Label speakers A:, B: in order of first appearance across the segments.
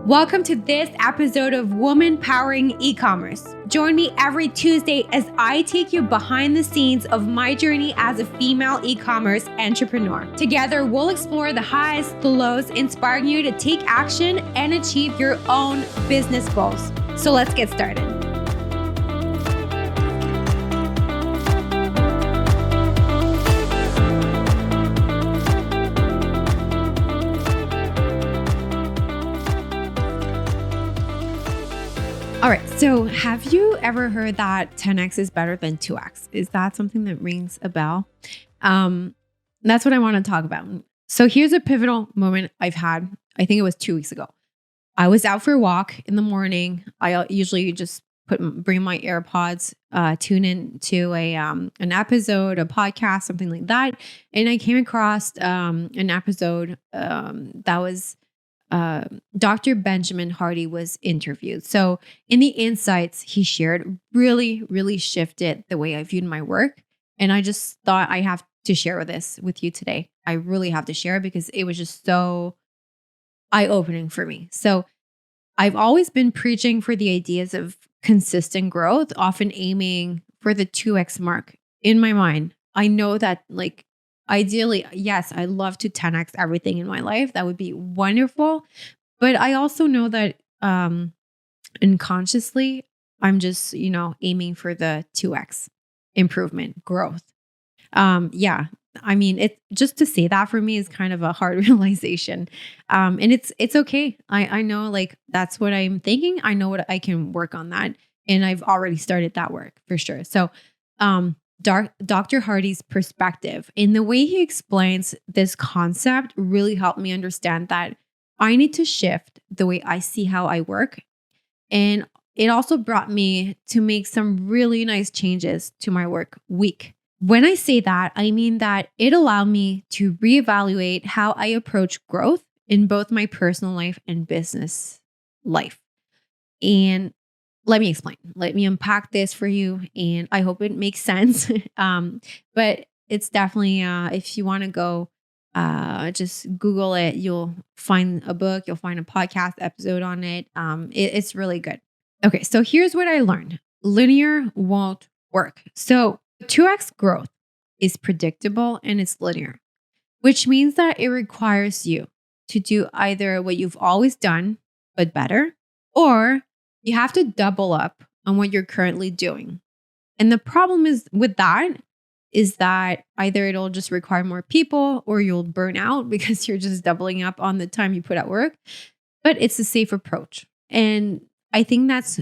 A: Welcome to this episode of Women Powering Ecommerce. Join me every Tuesday as I take you behind the scenes of my journey as a female e-commerce entrepreneur. Together, we'll explore the highs, the lows, inspiring you to take action and achieve your own business goals. So let's get started. All right, so have you ever heard that 10x is better than 2x? Is that something that rings a bell? That's what I want to talk about. So here's a pivotal moment I've had. I think it was 2 weeks ago. I was out for a walk in the morning. I usually just bring my AirPods, tune in to an episode, a podcast, something like that. And I came across an episode that was Dr. Benjamin Hardy was interviewed. So in the insights he shared really shifted the way I viewed my work. And I just thought I have to share this with you today. I really have to share it because it was just so eye-opening for me. So I've always been preaching for the ideas of consistent growth, often aiming for the 2x mark. In my mind, I know that ideally, yes, I love to 10x everything in my life. That would be wonderful. But I also know that unconsciously, I'm just, aiming for the 2x improvement growth. I mean, it just to say that for me is kind of a hard realization. And it's okay. I know that's what I'm thinking. I know what I can work on that. And I've already started that work for sure. So, Dr. Hardy's perspective in the way he explains this concept really helped me understand that I need to shift the way I see how I work. And it also brought me to make some really nice changes to my work week. When I say that, I mean that it allowed me to reevaluate how I approach growth in both my personal life and business life. And let me explain. Let me unpack this for you. And I hope it makes sense. But it's definitely, if you want to go, just Google it. You'll find a book. You'll find a podcast episode on it. It's really good. Okay, so here's what I learned. Linear won't work. So 2x growth is predictable and it's linear, which means that it requires you to do either what you've always done, but better, or you have to double up on what you're currently doing. And the problem is with that is that either it'll just require more people or you'll burn out because you're just doubling up on the time you put at work. But it's a safe approach. And I think that's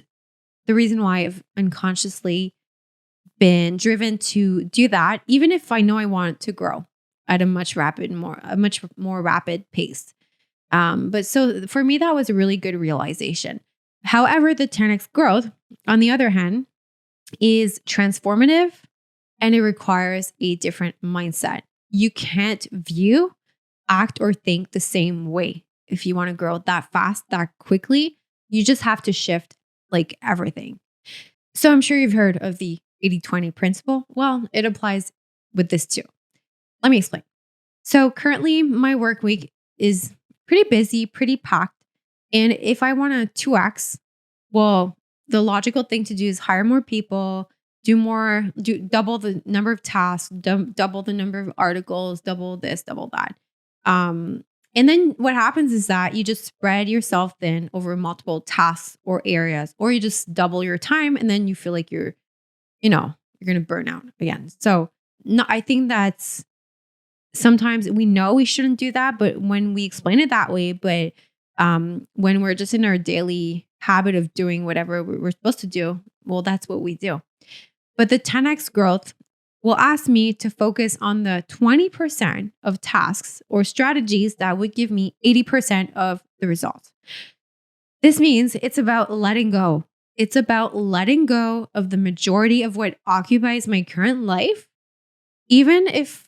A: the reason why I've unconsciously been driven to do that, even if I know I want to grow at a much more rapid pace. But so for me, that was a really good realization. However, the 10x growth, on the other hand, is transformative and it requires a different mindset. You can't view, act, or think the same way if you want to grow that fast, that quickly. You just have to shift everything. So I'm sure you've heard of the 80-20 principle. Well, it applies with this too. Let me explain. So currently my work week is pretty busy, pretty packed. And if I want to 2x, well, the logical thing to do is hire more people, double the number of tasks, double the number of articles, double this, double that. And then what happens is that you just spread yourself thin over multiple tasks or areas, or you just double your time and then you feel like you're going to burn out again. So no, I think that's sometimes we know we shouldn't do that, but when we explain it that way, but when we're just in our daily habit of doing whatever we're supposed to do, well, that's what we do. But the 10x growth will ask me to focus on the 20% of tasks or strategies that would give me 80% of the results. This means it's about letting go. It's about letting go of the majority of what occupies my current life, even if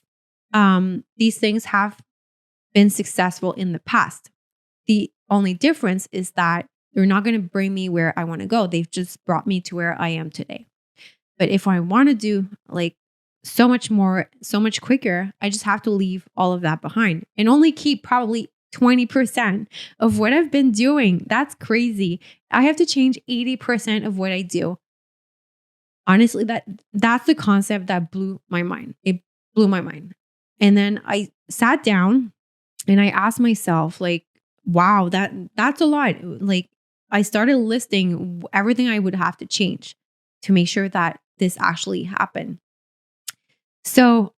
A: these things have been successful in the past. The only difference is that they're not going to bring me where I want to go. They've just brought me to where I am today. But if I want to do so much more, so much quicker, I just have to leave all of that behind and only keep probably 20% of what I've been doing. That's crazy. I have to change 80% of what I do. Honestly, that's the concept that blew my mind. It blew my mind. And then I sat down and I asked myself, like, wow, that's a lot. Like, I started listing everything I would have to change to make sure that this actually happened. So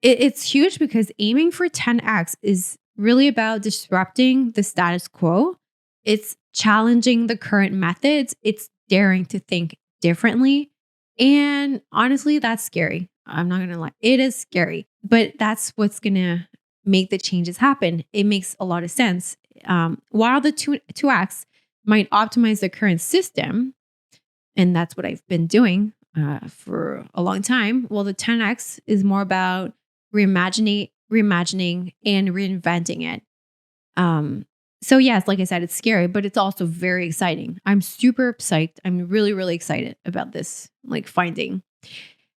A: it's huge because aiming for 10x is really about disrupting the status quo. It's challenging the current methods. It's daring to think differently. And honestly, that's scary. I'm not going to lie. It is scary, but that's what's going to make the changes happen. It makes a lot of sense. While the 2x might optimize the current system, and that's what I've been doing for a long time. Well, the 10x is more about reimagining, and reinventing it. So yes, like I said, it's scary, but it's also very exciting. I'm super psyched. I'm really, really excited about this, like finding.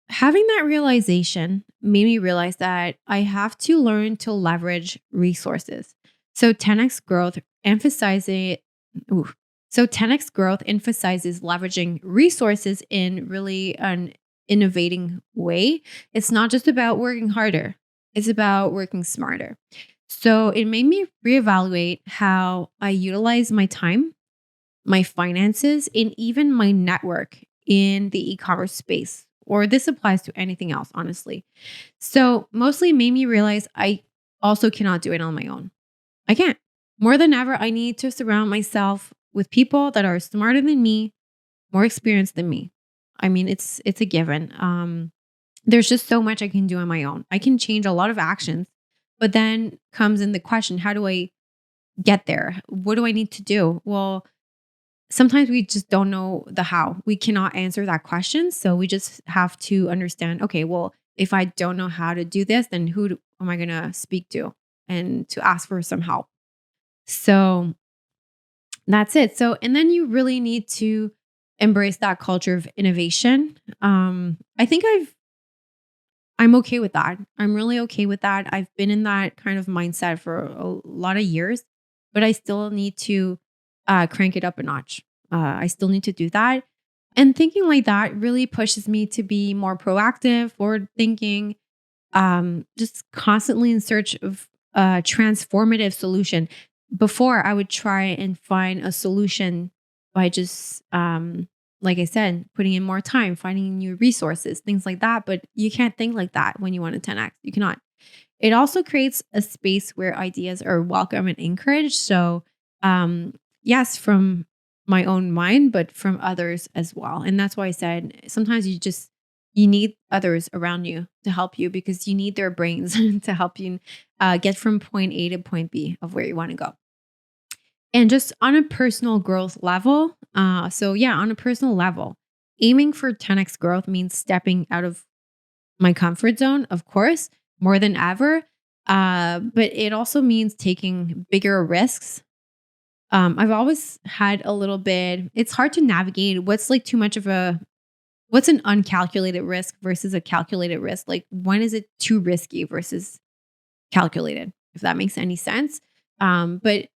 A: Having that realization made me realize that I have to learn to leverage resources. So 10x growth emphasizes ooh, so 10x growth emphasizes leveraging resources in really an innovating way. It's not just about working harder, it's about working smarter. So it made me reevaluate how I utilize my time, my finances, and even my network in the e-commerce space. Or this applies to anything else, honestly. So mostly made me realize I also cannot do it on my own. I can't. More than ever, I need to surround myself with people that are smarter than me, more experienced than me. I mean, it's a given. There's just so much I can do on my own. I can change a lot of actions, but then comes in the question, how do I get there? What do I need to do? Well, sometimes we just don't know the how. We cannot answer that question. So we just have to understand, okay, well, if I don't know how to do this, then am I going to speak to and to ask for some help? So that's it. So, and then you really need to embrace that culture of innovation. I think I'm okay with that. I'm really okay with that. I've been in that kind of mindset for a lot of years, but I still need to crank it up a notch. I still need to do that. And thinking like that really pushes me to be more proactive, forward thinking, just constantly in search of a transformative solution. Before, I would try and find a solution by just, like I said, putting in more time, finding new resources, things like that. But you can't think like that when you want to 10x. You cannot. It also creates a space where ideas are welcome and encouraged. So, yes, from my own mind, but from others as well. And that's why I said sometimes you need others around you to help you because you need their brains to help you get from point A to point B of where you want to go. And just on a personal growth level, on a personal level, aiming for 10x growth means stepping out of my comfort zone, of course, more than ever. But it also means taking bigger risks. I've always had a little bit, it's hard to navigate what's an uncalculated risk versus a calculated risk? Like, when is it too risky versus calculated, if that makes any sense? But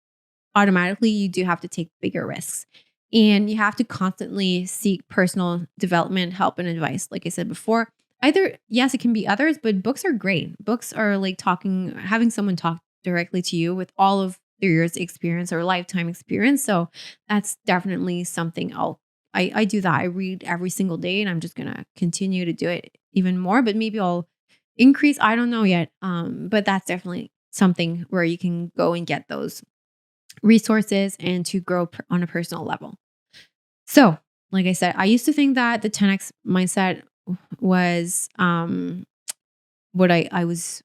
A: automatically, you do have to take bigger risks. And you have to constantly seek personal development, help, and advice. Like I said before, yes, it can be others, but books are great. Books are like having someone talk directly to you with all of their years experience or lifetime experience. So that's definitely something I do that. I read every single day and I'm just going to continue to do it even more, but maybe I'll increase. I don't know yet. But that's definitely something where you can go and get those resources and to grow on a personal level. So, like I said, I used to think that the 10x mindset was what I was,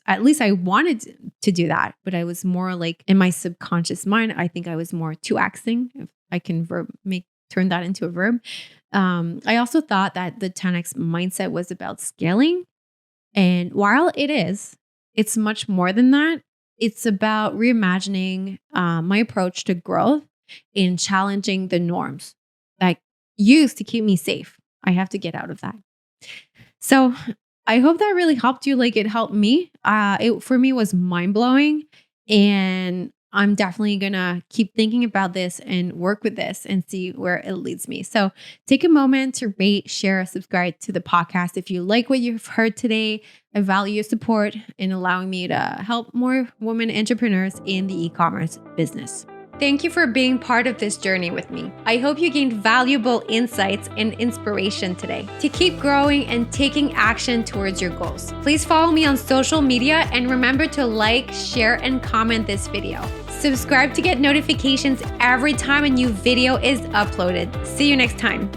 A: at least I wanted to do that, but I was more like in my subconscious mind, I think I was more 2xing, if I can turn that into a verb. I also thought that the 10x mindset was about scaling. And while it is, it's much more than that. It's about reimagining my approach to growth and challenging the norms that used to keep me safe. I have to get out of that. So I hope that really helped you like it helped me. It for me was mind blowing. And I'm definitely going to keep thinking about this and work with this and see where it leads me. So take a moment to rate, share, subscribe to the podcast. If you like what you've heard today, I value your support in allowing me to help more women entrepreneurs in the e-commerce business. Thank you for being part of this journey with me. I hope you gained valuable insights and inspiration today to keep growing and taking action towards your goals. Please follow me on social media and remember to like, share, and comment this video. Subscribe to get notifications every time a new video is uploaded. See you next time.